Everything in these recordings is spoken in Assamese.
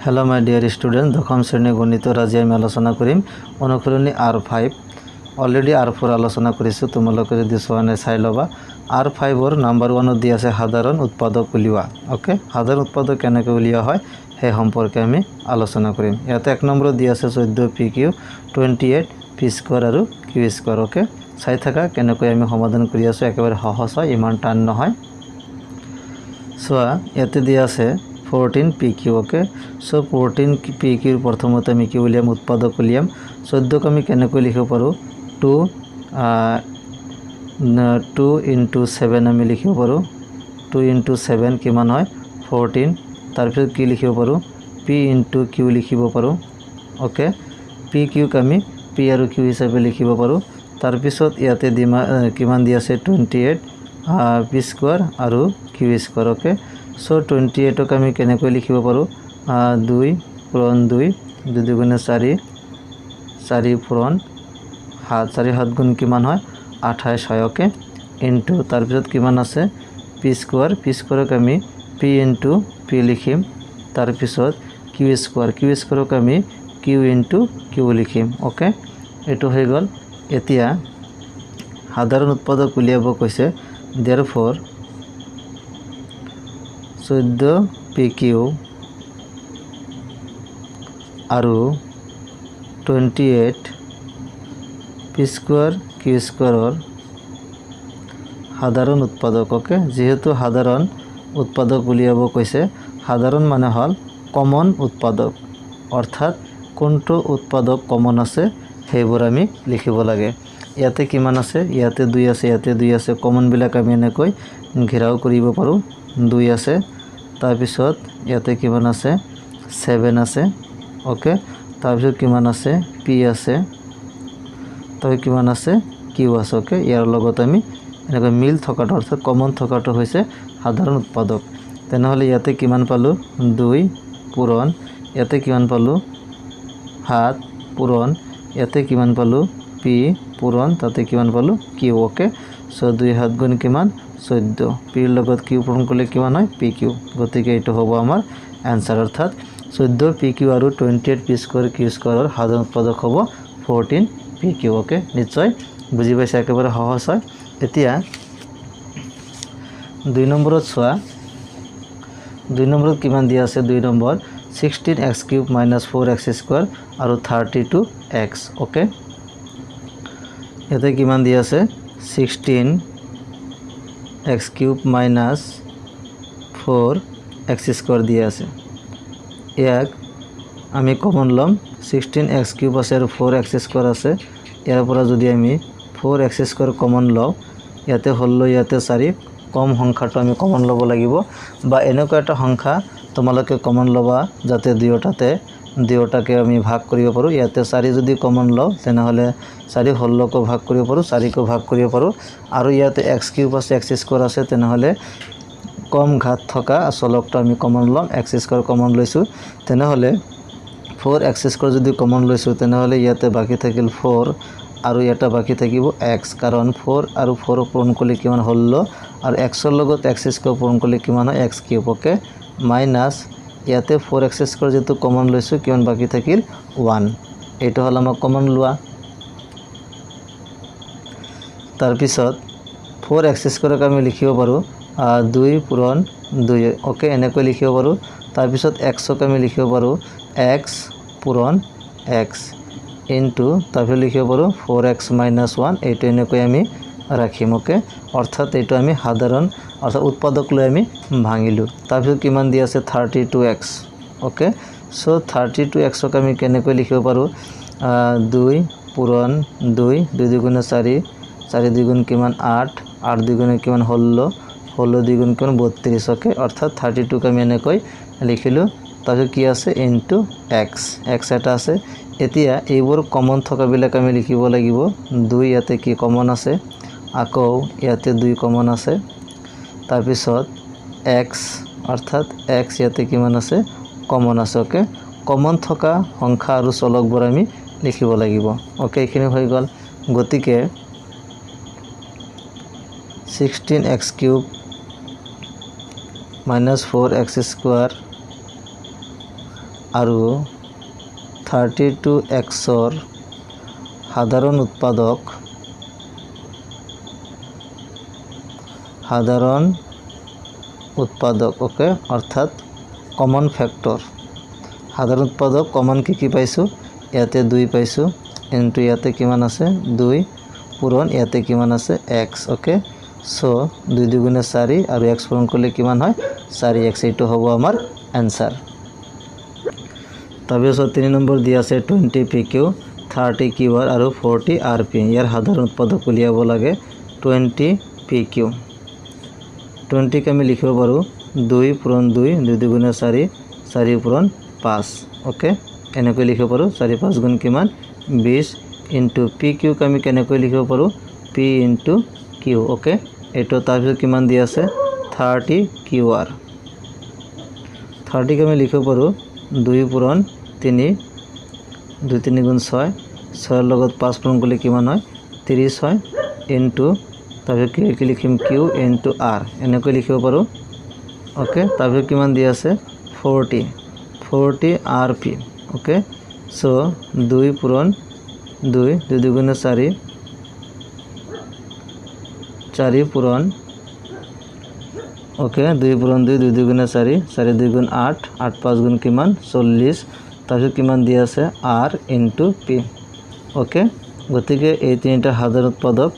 हेलो माय डियर स्टूडेंट दशम श्रेणी गणित आज आम आलोचना करिम अनुकूलनी R5 अलरेडी R4 आलोचना करिছো तुमलोके जदि चोवा नाइ चाइ लबा R5 नम्बर 1 दि आछे साधारण उत्पादक उलिया ओके साधारण उत्पादक केनेके उलिया हय हे सम्पर्के आमी आलोचना करिम याते एक नम्बर दि आछे 14 PQ 28 P स्क्वायर आरु Q स्क्वायर ओके चाइ थाका केनेके आमी समाधान करि आछो एकेबारे सहज हय इमान टान নহয় चोवा याते दि आछे 14 PQ ओके सो 14 PQ प्रथमते आमी कि उलियाम उत्पादक उलियाम 14 को आमी केनेকৈ लिखिब पारो 2 into 7 आमी लिखिब पारो 2 into 7 किमान হয় 14 तार पिছত कि लिखिब पारो P into Q लिखिब पारो ओके PQ को आमी P आरु Q हिसाबे लिखिब पारो तार पिছত याते किमान दि आछे 28 P स्क्वायर आरु Q स्क्वायर ओके सो 28 को आमी केनेকৈ लिखिब पारो 2 पूरण 2 2 दुगुणे 4 4 पूरण 7 4 7 गुण किमान হয় 28 হয় ओके इनटू तार पिছত किमान আছে P स्क्वायर को आमी P into P लिखिम तार पिছত Q स्क्वायर को आमी Q into Q लिखिम ओके एटु হৈ গল এতিয়া সাধারণ উৎপাদক উলিয়াব কৈছে therefore 14 PQ आरु 28 P स्क्वायर Q स्क्वायर साधारण उत्पादक ओके जेहेतु साधारण उत्पादक उलियाब कैसे साधारण माने हल कमन उत्पादक अर्थात कोनটো उत्पादक कमन आछे हेबुर आमी लिखिब लागे याते किमान आछे याते 2 आछे याते 2 आछे कमन बिलाक आमी एनेকৈ घेराव करिब पारो 2 आछे तार पिছত याते किमान आछे 7 आछे ओके तार पिছত किमान आछे P आछे तय किमान आछे Q आछे ओके यार लगत आमी एनेকৈ मिल थकाটো अर्थात कमन थकाটো হৈছে साधारण उत्पादक तेनहले याते किमान पालो 2 पूरण याते किमान पालो 7 पूरण याते किमान पालो P पूरण ताते किमान पालो Q ओके सो 2 7 गुण किमान 14 P लगत Q पूरण करले किमान হয় PQ गतिके एटु हबो आमार आन्सार अर्थात 14 PQ आरु 28 P स्क्वायर Q स्क्वायर साधारण उत्पादक हबो 14 PQ ओके निश्चय बुझि पाइছে एकेबारे सहज হয় এতিয়া 2 নম্বৰত চোৱা 2 নম্বৰত কিমান দিয়া আছে 2 নম্বৰ 16x³ - 4x² আৰু 32x ओके याते किमान দিয়া আছে 16x³ - 4x² দিয়া আছে ইয়াক আমি কমন লম 16x³ আছে আৰু 4x² আছে ইয়াৰ পৰা যদি আমি 4x² কমন লওঁ ইয়াতে হল ইয়াতে 4 কম সংখ্যাটো আমি কমন লব লাগিব বা এনেকুৱা এটা সংখ্যা তোমালোকে কমন লবা যাতে দুয়োটাকে আমি ভাগ কৰিব পাৰো ইয়াতে 4 যদি কমন লওঁ তেনেহলে 4 16 ভাগ কৰিব পাৰো 4 কো ভাগ কৰিব পাৰো আৰু ইয়াতে x³ আছে x² আছে তেনেহলে কম ঘাত থকা চলকটো আমি কমন লম x² কমন লৈছো তেনেহলে 4x² যদি কমন লৈছো তেনেহলে ইয়াতে বাকি থাকিল 4 আৰু এটা বাকি থাকিব x কাৰণ 4 আৰু 4 পূৰণ কৰিলে কিমান হল আৰু x ৰ লগত x² পূৰণ কৰিলে কিমান হয় x³ ওকে মাইনাস ইয়াতে 4x² যেটো কমন লৈছো কিমান বাকি থাকিল 1 এটো হল আমাৰ কমন লোৱা तार पिছত 4x² क आमी लिखिब पारो 2 पूरण 2 ओके एनेকৈ लिखिब पारो तार पिছত x क आमी लिखिब पारो x पूरण x इनटू तार पिছত लिखिब पारो 4x - 1 एটো एनेকৈ आमी राखिम ओके अर्थात एটো आमी साधारण अर्थात उत्पादक লৈ आमी ভাঙিলো तार पिছত किमान দি আছে 32x ओके सो 32x क आमी केनेকৈ लिखिब पारो 2 पूरण 2 2 दुगुणे 4 4 द्विगुण किमान 8 8 द्विगुणे किमान 16 16 द्विगुण किमान 32 ओके अर्थात 32 को आमी एनेকৈ लिखिलो तारपिছত কি আছে ইনটু x এটা আছে এতিয়া এইবোৰ কমন থকা বিলাক আমি লিখিব লাগিব 2 ইয়াতে কি কমন আছে আকৌ ইয়াতে 2 কমন আছে তাৰপিছত x অৰ্থাৎ x ইয়াতে কিমান আছে কমন আছে ওকে কমন থকা সংখ্যা আৰু চলকবোৰ আমি লিখিব লাগিব ওকে এখিনি হৈ গল গতিকে 16x³ - 4x² আৰু 32xৰ সাধাৰণ উৎপাদক ওকে অৰ্থাৎ কমন ফেক্টৰ সাধাৰণ উৎপাদক কমন কি পাইছোঁ ইয়াতে 2 পাইছোঁ ইনটু ইয়াতে কিমান আছে 2 পূৰণ ইয়াতে কিমান আছে x ওকে সো 2 2 4 আৰু x পূৰণ কৰিলে কিমান হয় 4x এইটো হ'ব আমাৰ आंसर তাৰপিছত 3 নম্বৰ দিয়া আছে 20 pq 30 qr আৰু 40 rp ইয়াৰ সাধাৰণ উৎপাদক উলিয়াব লাগে 20 pq 20 কে আমি লিখিব পাৰো 2 পূৰণ 2 2 2 4 4 পূৰণ 5 ওকে এনেকৈ লিখিব পাৰো 4 5 গুণ কিমান 20 ইনটু pq কে আমি কেনেকৈ লিখিব পাৰো p ইনটু q ওকে এটো তাৰপিছত কিমান দিয়া আছে 30 qr 30 কে আমি লিখিব পাৰো 2 পূৰণ 3 2 3 গুণ 6 6 ৰ লগত 5 পূৰণ কৰিলে কিমান হয় 30 হয় ইনটু তাৰপিছত কি লিখিম q ইনটু r এনেকৈ লিখিব পাৰো ওকে তাৰপিছত কিমান দিয়া আছে 40 rp ওকে সো 2 পূৰণ 2 2 2 গুণ 4 4 পূৰণ ওকে 2 পূৰণ 2 2 2 গুণ 4 4 2 গুণ 8 8 5 গুণ কিমান 40 তাৰপিছত কিমান দিয়া আছে r ইনটু p ওকে গতিকে এই তিনিটা সাধাৰণ উৎপাদক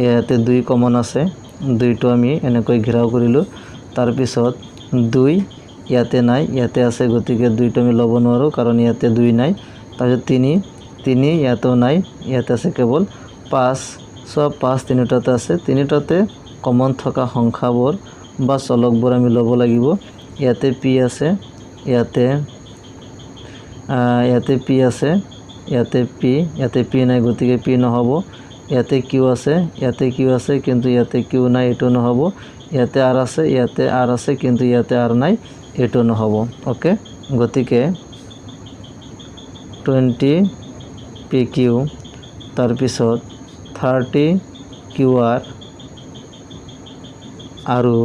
ইয়াতে 2 কমন আছে 2টো আমি এনেকৈ ঘেৰাও কৰিলো তাৰ পিছত 2 ইয়াতে নাই ইয়াতে আছে গতিকে 2টো আমি লব নোৱাৰো কাৰণ ইয়াতে 2 নাই তাৰপিছত 3 ইয়াতেও নাই ইয়াতে আছে কেৱল 5 সব 5 তিনিটাতে আছে তিনিটাতে কমন থকা সংখ্যাবোৰ বা চলকবোৰ আমি লব লাগিব ইয়াতে p আছে ইয়াতে p আছে ইয়াতে p নাই গতিকে p নহব ইয়াতে q আছে কিন্তু ইয়াতে q নাই এটো নহব ইয়াতে r আছে কিন্তু ইয়াতে r নাই এটো নহব ওকে গতিকে 20 pq তাৰ পিছত 30 qr আৰু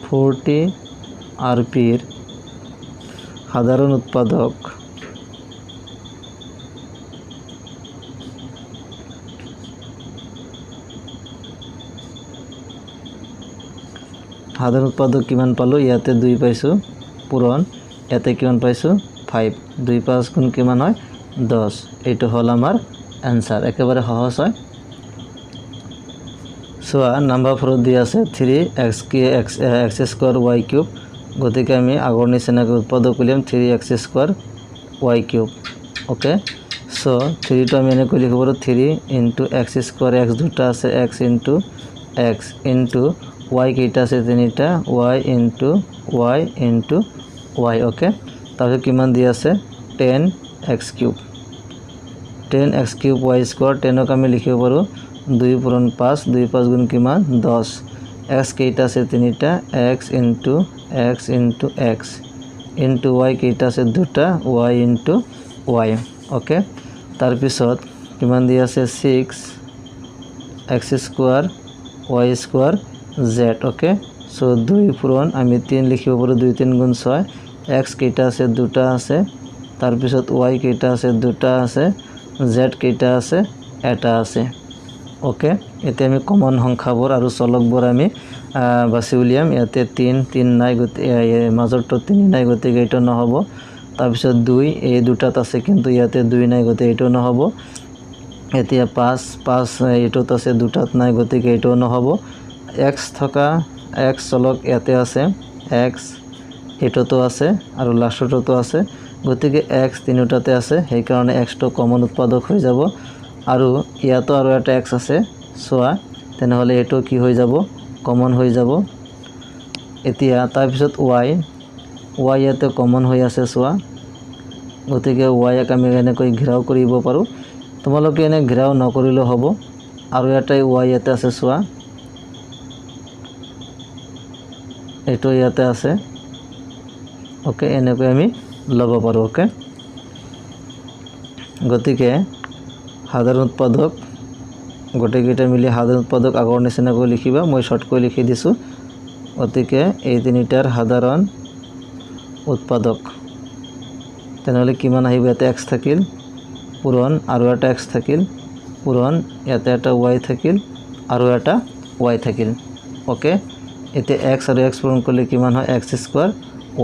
40 rp ৰ সাধাৰণ উৎপাদক কিমান পালো ইয়াতে 2 পাইছো পূৰণ ইয়াতে কিমান পাইছো 5 2 5 গুণ কিমান হয় 10 এইটো হল আমাৰ आंसर একেবাৰে সহজ হয় সোয়া নাম্বাৰ 4 দিয়া আছে 3x স্কয়াৰ y কিউব গতিকে আমি আগৰ নিচিনাকৈ উৎপাদক উলিয়াম 3x square y cube okay so 3 টো আমি এনেকৈ লিখিব পাৰো 3 ইনটু x স্কয়ার x দুটা আছে x ইনটু y কেইটা আছে তিনিটা y ইনটু y ওকে তাৰপিছত কিমান দিয়া আছে 10x cube 10x cube y square 10 ক আমি লিখিব পাৰো 2 পূৰণ 5 2 5 গুণ কিমান 10 x কেইটা আছে তিনিটা x into x into y কেইটা আছে দুটা y ইনটু y ওকে তাৰ পিছত কিমান দিয়া আছে 6 x square y square z okay so 2 পূৰণ আমি 3 লিখিব পাৰো 2 3 গুণ 6 x কেইটা আছে দুটা আছে তাৰ পিছত y কেইটা আছে দুটা আছে z কেইটা আছে এটা আছে ওকে এতে আমি কমন সংখ্যাবোৰ আৰু চলকবোৰ আমি বাছি উলিয়াম ইয়াতে 3 নাই গতিকে মাজৰটো 3 নাই গতিকে এইটো নহব তাৰ পিছত 2 এই দুটাত আছে কিন্তু ইয়াতে 2 নাই গতিকে এইটো নহব এতিয়া 5 এইটোত আছে দুটাত নাই গতিকে এইটো নহব x থকা x চলক ইয়াতে আছে x এটোতো আছে আৰু লাষ্টৰটো আছে গতিকে x তিনিটাতে আছে সেই কাৰণে x টো কমন উৎপাদক হৈ যাব আৰু ইয়াতো আৰু এটা x আছে সোয়া তেনেহলে এটো কি হৈ যাব কমন হৈ যাব এতিয়া তাৰ পিছত y ইয়াতে কমন হৈ আছে সোয়া গতিকে y ক আমি এনেকৈ ঘেৰাও কৰিব পাৰো তোমালোকে এনে ঘেৰাও নকৰিলে হ'ব আৰু এটা y ইয়াতে আছে সোয়া এটো ইয়াতে আছে ওকে এনেকৈ আমি লব পাৰো ওকে গতিকে সাধাৰণ উৎপাদক গোটেইকেইটা মিলি সাধাৰণ উৎপাদক আগৰ নিচিনাকৈ লিখিবা মই শৰ্টকৈ লিখি দিছো গতিকে এই তিনিটাৰ সাধাৰণ উৎপাদক তেনেহ'লে কিমান আহিব ইয়াতে x থাকিল পূৰণ আৰু এটা x থাকিল পূৰণ ইয়াতে এটা y থাকিল আৰু এটা y থাকিল ওকে এতিয়া x আৰু x পূৰণ কৰিলে কিমান হয় x স্কয়াৰ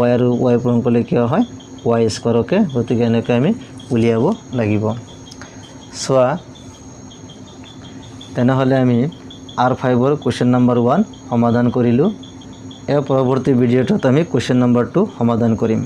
y আৰু y পূৰণ কৰিলে কি হয় y স্কয়াৰ ওকে গতিকে এনেকৈ আমি উলিয়াব লাগিব সোৱা তেনেহ'লে আমি R5 ৰ কোৱেশ্চন নম্বৰ 1 সমাধান কৰিলো এই পৰৱৰ্তী ভিডিঅ'টোত আমি কোৱেশ্চন নম্বৰ 2 সমাধান কৰিম